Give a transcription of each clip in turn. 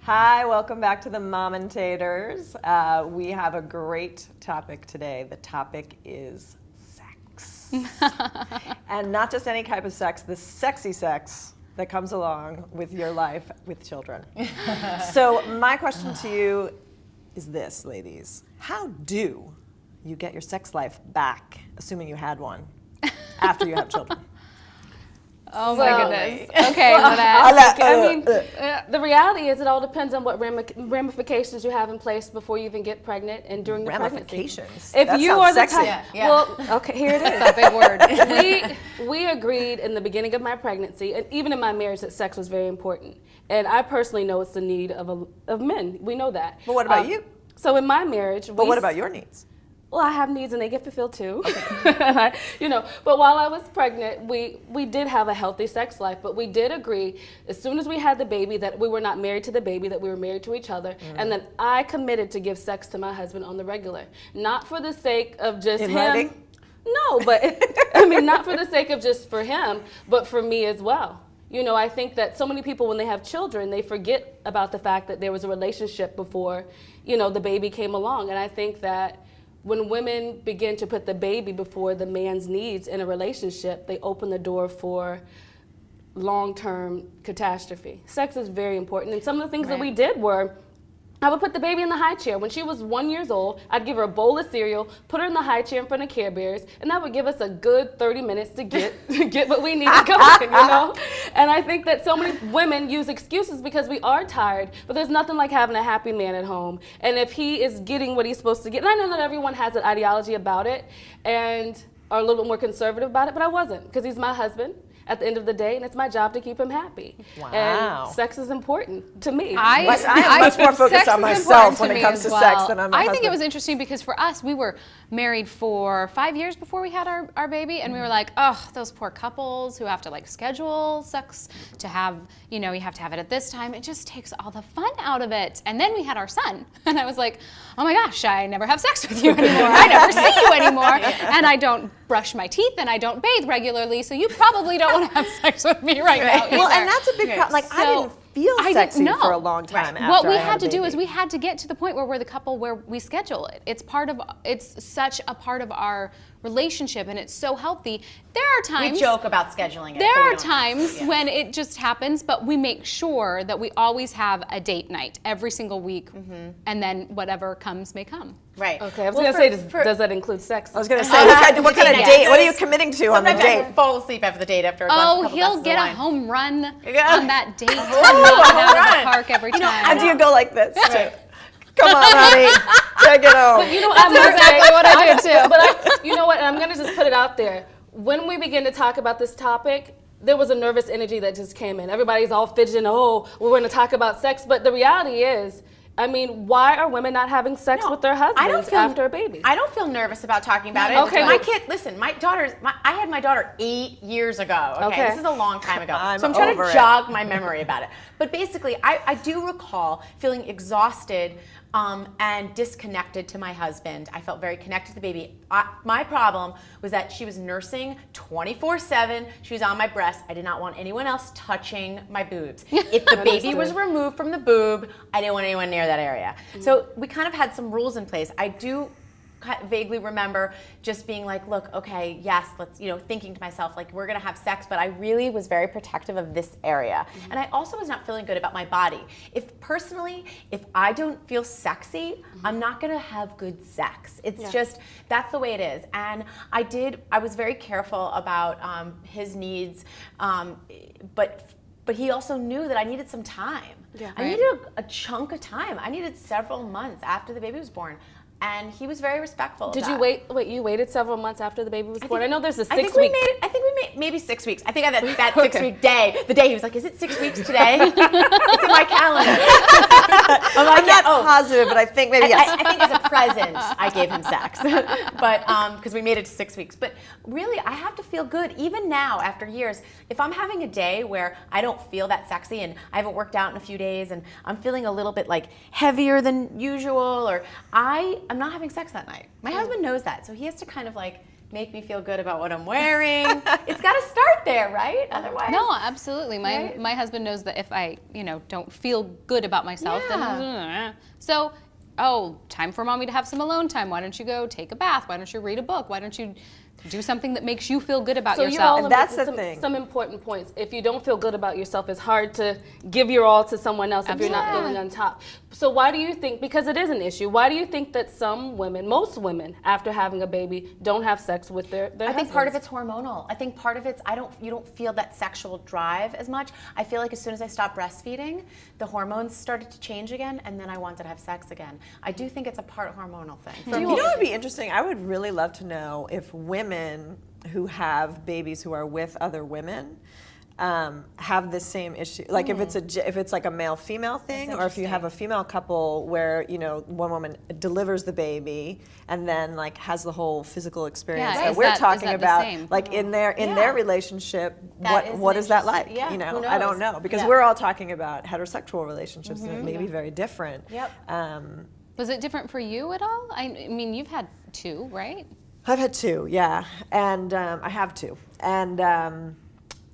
Hi, welcome back to the Mommentators. We have a great topic today. The topic is sex. And not just any type of sex, the sexy sex that comes along with your life with children. So my question to you is this, ladies. How do you get your sex life back, assuming you had one, after you have children? Oh my goodness. Okay, I mean, the reality is it all depends on what ramifications you have in place before you even get pregnant and during the pregnancy. Ramifications? If That you sounds are the sexy. type, well, okay, here it is. That's a big word. We agreed in the beginning of my pregnancy, and even in my marriage, that sex was very important. And I personally know it's the need of men. We know that. But what about you? So in my marriage, But what about your needs? well, I have needs and they get fulfilled too. Okay. But while I was pregnant, we did have a healthy sex life, but we did agree as soon as we had the baby that we were not married to the baby, that we were married to each other, and then I committed to give sex to my husband on the regular. Not for the sake of just In him. writing? No, but not for the sake of just for him, but for me as well. I think that so many people, when they have children, they forget about the fact that there was a relationship before, the baby came along. And I think that when women begin to put the baby before the man's needs in a relationship, they open the door for long-term catastrophe. Sex is very important. And some of the things that we did were, I would put the baby in the high chair. When she was 1 year old, I'd give her a bowl of cereal, put her in the high chair in front of Care Bears, and that would give us a good 30 minutes to get what we needed going, And I think that so many women use excuses because we are tired, but there's nothing like having a happy man at home. And if he is getting what he's supposed to get, and I know that everyone has an ideology about it and are a little bit more conservative about it, but I wasn't, because he's my husband at the end of the day, and it's my job to keep him happy. Wow. And sex is important to me. I am much more focused on myself when it comes to sex than on my husband. I think it was interesting because for us, we were married for 5 years before we had our baby, and we were like, oh, those poor couples who have to schedule sex to have, you have to have it at this time. It just takes all the fun out of it. And then we had our son, and I was like, oh my gosh, I never have sex with you anymore. I never see you anymore, and I don't brush my teeth, and I don't bathe regularly, so you probably don't want to have sex with me right now either. Well, and that's a big problem. I didn't feel sexy for a long time after What we I had to do baby. is we had to get to the point where we're the couple where we schedule it. It's such a part of our relationship, and it's so healthy. There are times we joke about scheduling it. There are times when it just happens, but we make sure that we always have a date night every single week, and then whatever comes may come. Right. Okay, I was going to say, does that include sex? I was going to say, what kind of date? What are you committing to on the Sometimes date? I fall asleep after the date after a Oh, couple he'll glasses get of a wine. home run on that date. home Out of run. the park every time. And do you go like this? Come on, honey, take it home. That's exactly what I do too. But you know what? And I'm going to just put it out there. When we begin to talk about this topic, there was a nervous energy that just came in. Everybody's all fidgeting, oh, we're going to talk about sex. But the reality is, why are women not having sex with their husbands after a baby? I don't feel nervous about talking about it. Okay, My kid, listen, I had my daughter 8 years ago. Okay. This is a long time ago. So I'm trying to jog my memory about it. But basically, I do recall feeling exhausted and disconnected to my husband. I felt very connected to the baby. My problem was that she was nursing 24/7. She was on my breast. I did not want anyone else touching my boobs. If the baby was removed from the boob, I didn't want anyone near that area. So we kind of had some rules in place. I do vaguely remember just being like, look, okay, yes, let's, thinking to myself, we're gonna have sex, but I really was very protective of this area. And I also was not feeling good about my body. If I don't feel sexy, I'm not gonna have good sex. It's just, that's the way it is. And I was very careful about his needs, but he also knew that I needed some time. Yeah. I needed a chunk of time. I needed several months after the baby was born. And he was very respectful. Did of you that. wait? You waited several months after the baby was born. I know there's a 6 week. I think we made maybe 6 weeks. I think on that 6 week day, the day he was like, "Is it 6 weeks today?" It's in my calendar. I'm not positive, but I think maybe yes. I think as a present, I gave him sex, but because we made it to 6 weeks. But really, I have to feel good even now after years. If I'm having a day where I don't feel that sexy and I haven't worked out in a few days and I'm feeling a little bit heavier than usual, or I'm not having sex that night. My husband knows that, so he has to kind of make me feel good about what I'm wearing. It's got to start there, right? Otherwise. No, absolutely. My husband knows that if I, don't feel good about myself, then so, time for mommy to have some alone time. Why don't you go take a bath? Why don't you read a book? Why don't you do something that makes you feel good about yourself? And that's the thing. Some important points. If you don't feel good about yourself, it's hard to give your all to someone else if you're not feeling on top. So why do you think, because it is an issue, why do you think that some women, most women, after having a baby, don't have sex with their I think husbands? part of it's hormonal. I think part of it's you don't feel that sexual drive as much. I feel like as soon as I stopped breastfeeding, the hormones started to change again, and then I wanted to have sex again. I do think it's a part hormonal thing. You know what would be interesting? I would really love to know if women who have babies who are with other women have the same issue. Like if it's like a male-female thing, or if you have a female couple where one woman delivers the baby and then like has the whole physical experience that we're talking about, like in their relationship, what is that like? Yeah. I don't know, because we're all talking about heterosexual relationships and it may be very different. Yep. Was it different for you at all? I mean, you've had 2, right? I've had 2, yeah, and I have 2, and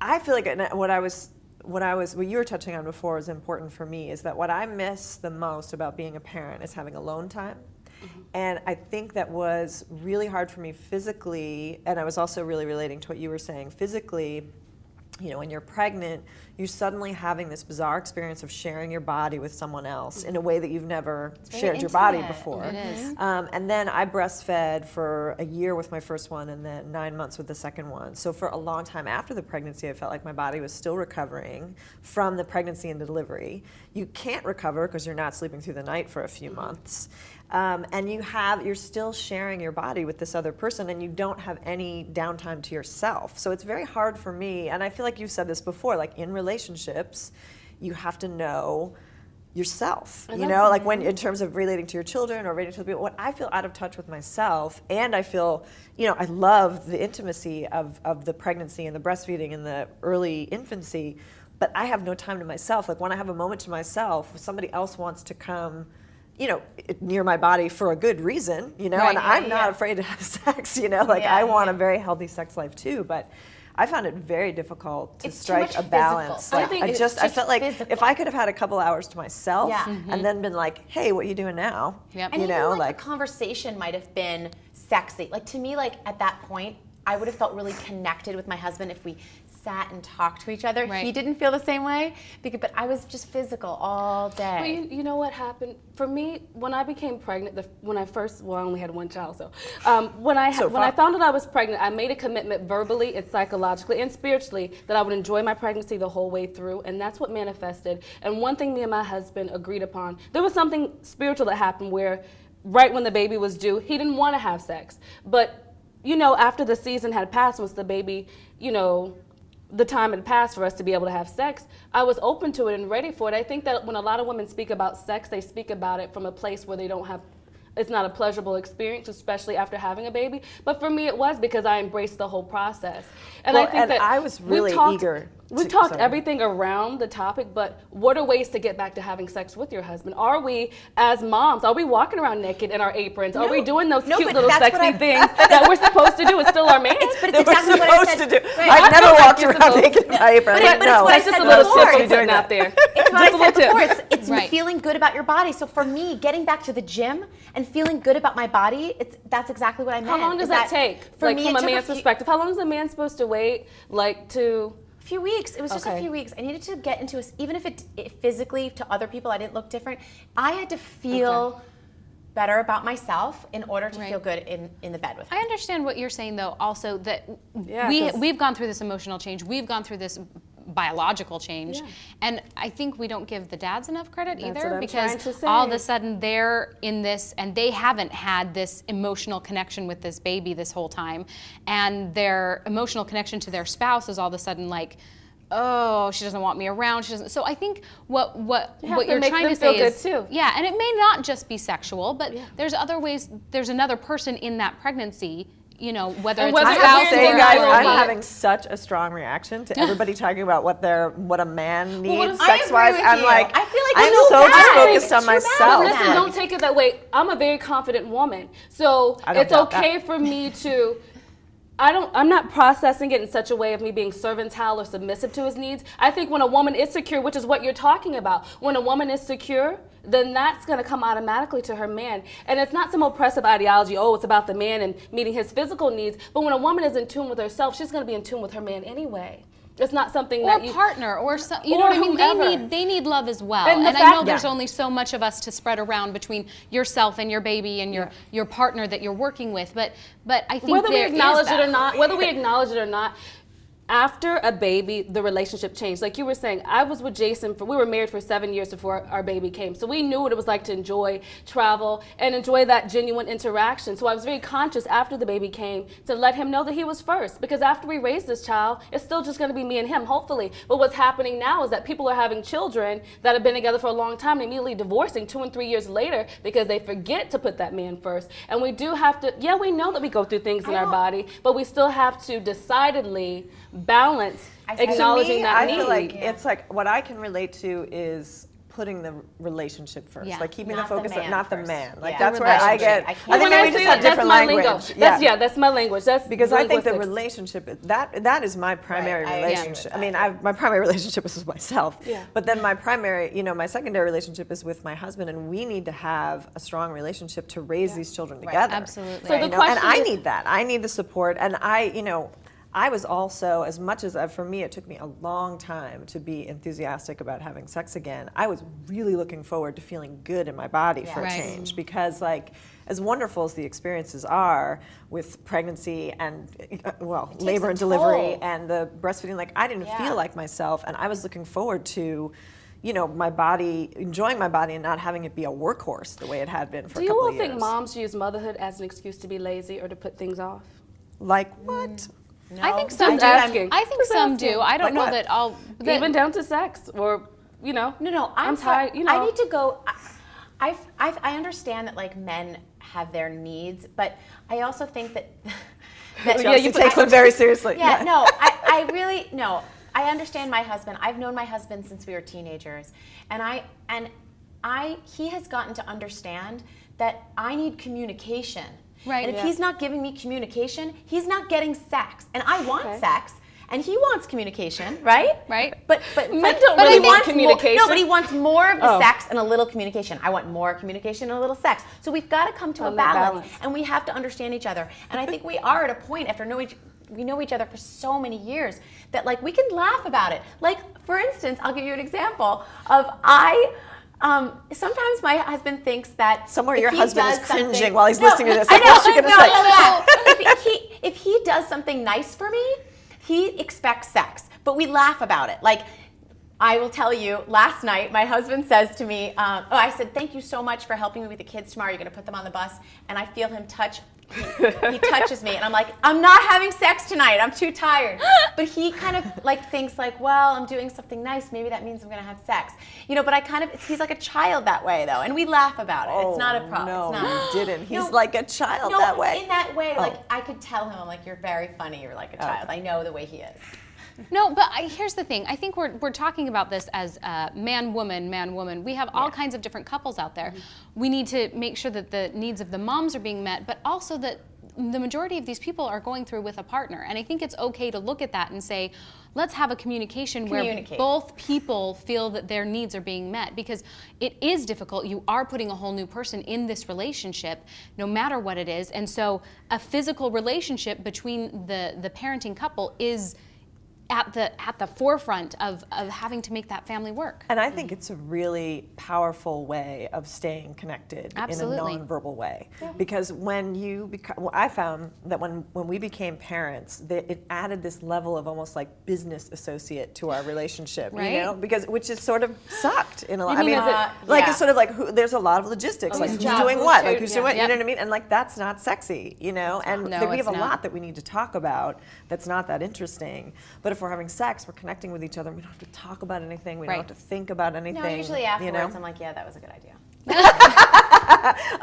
I feel like what you were touching on before is important for me, is that what I miss the most about being a parent is having alone time. And I think that was really hard for me physically, and I was also really relating to what you were saying physically. When you're pregnant, you're suddenly having this bizarre experience of sharing your body with someone else in a way that you've never shared your body before. It is. And then I breastfed for a year with my first one and then 9 months with the second one. So for a long time after the pregnancy, I felt like my body was still recovering from the pregnancy and delivery. You can't recover because you're not sleeping through the night for a few months. And you're still sharing your body with this other person, and you don't have any downtime to yourself. So it's very hard for me, and I feel like you've said this before, like in relationships, you have to know yourself, like when in terms of relating to your children or relating to the people. When I feel out of touch with myself, and I feel, I love the intimacy of the pregnancy and the breastfeeding and the early infancy, but I have no time to myself. Like when I have a moment to myself, if somebody else wants to come near my body for a good reason, and I'm not afraid to have sex, I want a very healthy sex life too, but I found it very difficult to strike a balance. Like, I felt like if I could have had a couple hours to myself and then been like, hey, what are you doing now? Yep. And like a conversation might have been sexy. Like to me, like at that point, I would have felt really connected with my husband if we sat and talked to each other. Right. He didn't feel the same way, but I was just physical all day. Well, you know what happened for me when I became pregnant? When I only had one child, so when I found out I was pregnant, I made a commitment verbally and psychologically and spiritually that I would enjoy my pregnancy the whole way through, and that's what manifested. And one thing me and my husband agreed upon, there was something spiritual that happened where right when the baby was due, he didn't want to have sex, but after the season had passed, once the baby, the time had passed for us to be able to have sex, I was open to it and ready for it. I think that when a lot of women speak about sex, they speak about it from a place where it's not a pleasurable experience, especially after having a baby. But for me, it was because I embraced the whole process. And I think that I was really eager. We talked everything around the topic, but what are ways to get back to having sex with your husband? Are we, as moms, are we walking around naked in our aprons? Are we doing those cute little sexy things that we're supposed to do? It's still our man. But it's exactly what I said. Right. I've never walked around naked in my apron. But it's what I said just a little before. tip doing out there. It's what I said before. It's Right. feeling good about your body. So for me, getting back to the gym and feeling good about my body, that's exactly what I meant. How long does that take? From a man's perspective, how long is a man supposed to wait, A few weeks. It was just a few weeks. I needed to get into even if it physically to other people I didn't look different, I had to feel better about myself in order to feel good in the bed with him. I understand what you're saying though, also that Yeah, we've gone through this emotional change, we've gone through this biological change, and I think we don't give the dads enough credit either, because all of a sudden they're in this and they haven't had this emotional connection with this baby this whole time, and their emotional connection to their spouse is all of a sudden like, oh, she doesn't want me around. She doesn't. So I think what you're trying to say is, yeah, and it may not just be sexual, but there's other ways. There's another person in that pregnancy. Whether it's a spouse or guys, I'm having such a strong reaction to everybody talking about what a man needs sex-wise. I'm like, I feel like I'm so just focused on myself. Listen, don't take it that way. I'm a very confident woman, so it's okay for me to I'm not processing it in such a way of me being servile or submissive to his needs. I think when a woman is secure, which is what you're talking about, when a woman is secure, then that's going to come automatically to her man. And it's not some oppressive ideology, oh, it's about the man and meeting his physical needs. But when a woman is in tune with herself, she's going to be in tune with her man anyway. It's not something that you partner or some, you or know what I mean. whomever. They need love as well. And And I know there's only so much of us to spread around between yourself and your baby and your partner that you're working with. But I think whether we acknowledge it or not, after a baby, the relationship changed. Like you were saying, I was with Jason we were married for 7 years before our baby came. So we knew what it was like to enjoy travel and enjoy that genuine interaction. So I was very conscious after the baby came to let him know that he was first. Because after we raise this child, it's still just going to be me and him, hopefully. But what's happening now is that people are having children that have been together for a long time and immediately divorcing 2 and 3 years later because they forget to put that man first. And we do have to, we know that we go through things in our body, but we still have to decidedly balance acknowledging that need. I feel like it's like what I can relate to is putting the relationship first, like keeping the focus on not the man. Like that's where I get. I think we just have different language. That's my language. That's because I think the relationship that is my primary relationship. I mean, my primary relationship is with myself. But then my primary, my secondary relationship is with my husband, and we need to have a strong relationship to raise these children together. Absolutely. So the question and I need that. I need the support, and I was also, as much as for me, it took me a long time to be enthusiastic about having sex again. I was really looking forward to feeling good in my body for a change, because as wonderful as the experiences are with pregnancy and labor and delivery and the breastfeeding, I didn't feel like myself, and I was looking forward to my body, enjoying my body and not having it be a workhorse the way it had been for a couple of years. Do you all think moms use motherhood as an excuse to be lazy or to put things off? Like what? No. I think some do. I think some do. I don't know that all. Even down to sex, or No, I'm tired. I need to go. I understand that men have their needs, but I also think that you take them very seriously. I really no. I understand my husband. I've known my husband since we were teenagers, and he has gotten to understand that I need communication. Right. And if he's not giving me communication, he's not getting sex. And I want sex, and he wants communication, right? Right. But men don't really want communication. No, but he wants more of the sex and a little communication. I want more communication and a little sex. So we've got to come to a balance, and we have to understand each other. And I think we are at a point after we know each other for so many years that we can laugh about it. For instance, I'll give you an example of sometimes my husband thinks that somewhere your husband is cringing while he's listening to this. What's she going to say? If he does something nice for me, he expects sex, but we laugh about it. I will tell you, last night my husband says to me, I said, thank you so much for helping me with the kids tomorrow. You're going to put them on the bus, and I feel him touch. He touches me, and I'm like, I'm not having sex tonight. I'm too tired. But he kind of thinks well, I'm doing something nice. Maybe that means I'm going to have sex. But he's like a child that way, though, and we laugh about it. It's not a problem. No, it's not. you didn't. He's like a child that way. In that way, I could tell him, I'm like, you're very funny. You're like a child. I know the way he is. No, but here's the thing. I think we're talking about this as man, woman. We have all kinds of different couples out there. We need to make sure that the needs of the moms are being met, but also that the majority of these people are going through with a partner. And I think it's okay to look at that and say, let's have a communication where both people feel that their needs are being met, because it is difficult. You are putting a whole new person in this relationship, no matter what it is. And so a physical relationship between the parenting couple is at the forefront of having to make that family work. And I think it's a really powerful way of staying connected in a nonverbal way. Because when you I found that when we became parents, that it added this level of almost like business associate to our relationship, because which is sort of sucked in a lot. It's sort of there's a lot of logistics, who's doing what, who's doing what, you know what I mean? And that's not sexy, and we have a lot that we need to talk about that's not that interesting. But if we're having sex, we're connecting with each other. We don't have to talk about anything. We don't have to think about anything. No, usually afterwards, I'm like, yeah, that was a good idea.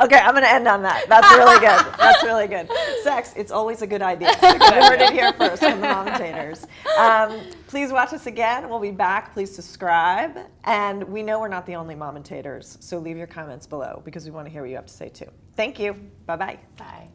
Okay, I'm going to end on that. That's really good. That's really good. Sex, it's always a good idea. You heard it here first from the Mommentators. Please watch us again. We'll be back. Please subscribe. And we know we're not the only Mommentators, so leave your comments below because we want to hear what you have to say too. Thank you. Bye-bye. Bye.